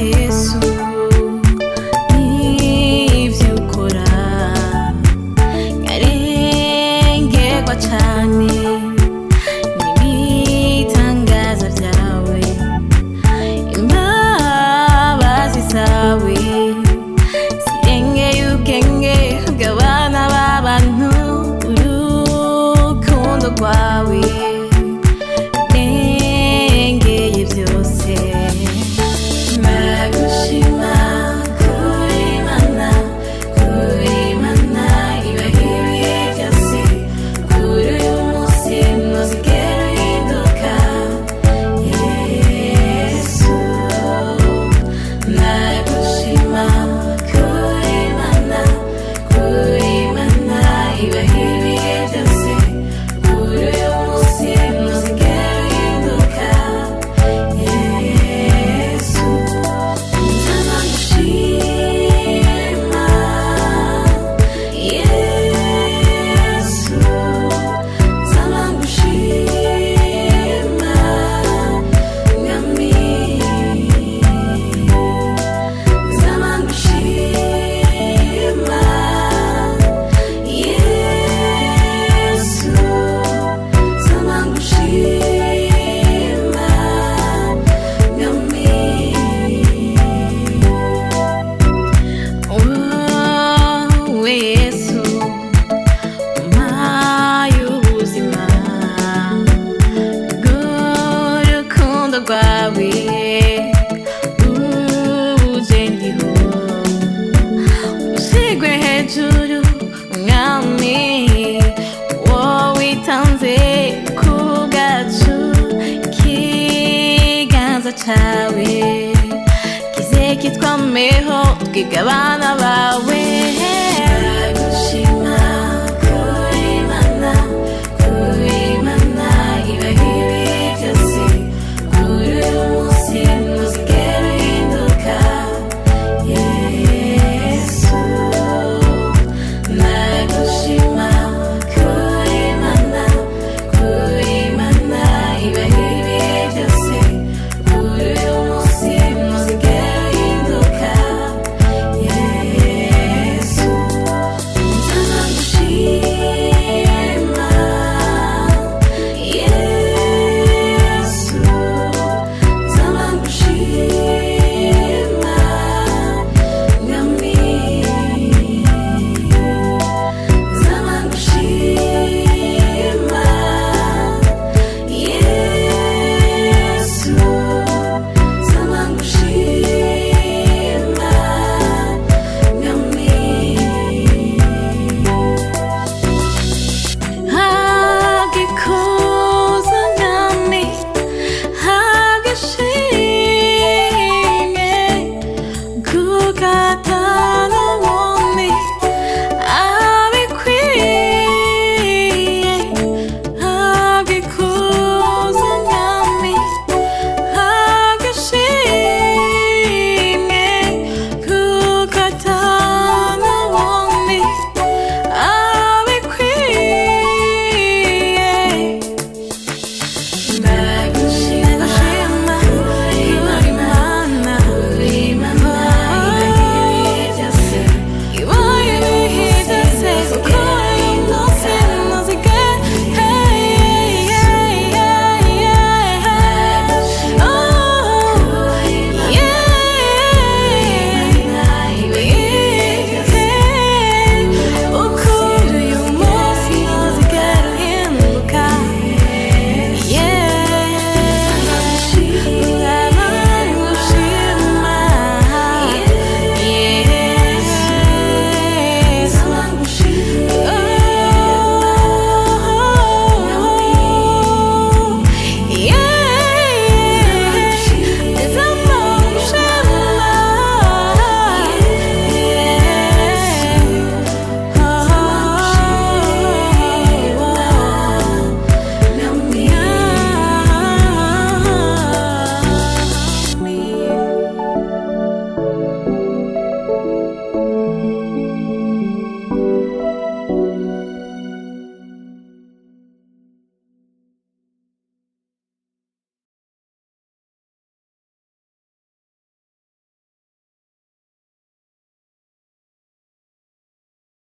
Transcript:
Yesu n'ivyo ukora nkarengerwa cane n'ibitangaza vyawe imbabazi zawe zirengeye ubwenge bw'abana b'abantu urukundo rwawe rurengeye vyose nagushima kuri mana ibahiriye vyose kuri uyu munsi ntuzigera uhinduka Yesu nagushima kuri mana ibahiriye vyose kuri uyu munsi ntuzigera uhinduka Yesu nzanagushima Yesu nzanagushima mwami nzanagushima Yesu nzanagushima mwami wowe Yesu umpaye ubuzima bw'urukundo rwawe uje ndiho usigwe hejuru mwami wowe witanze ku bwacu ikiganza cawe kize kitwameho twiga abana bawe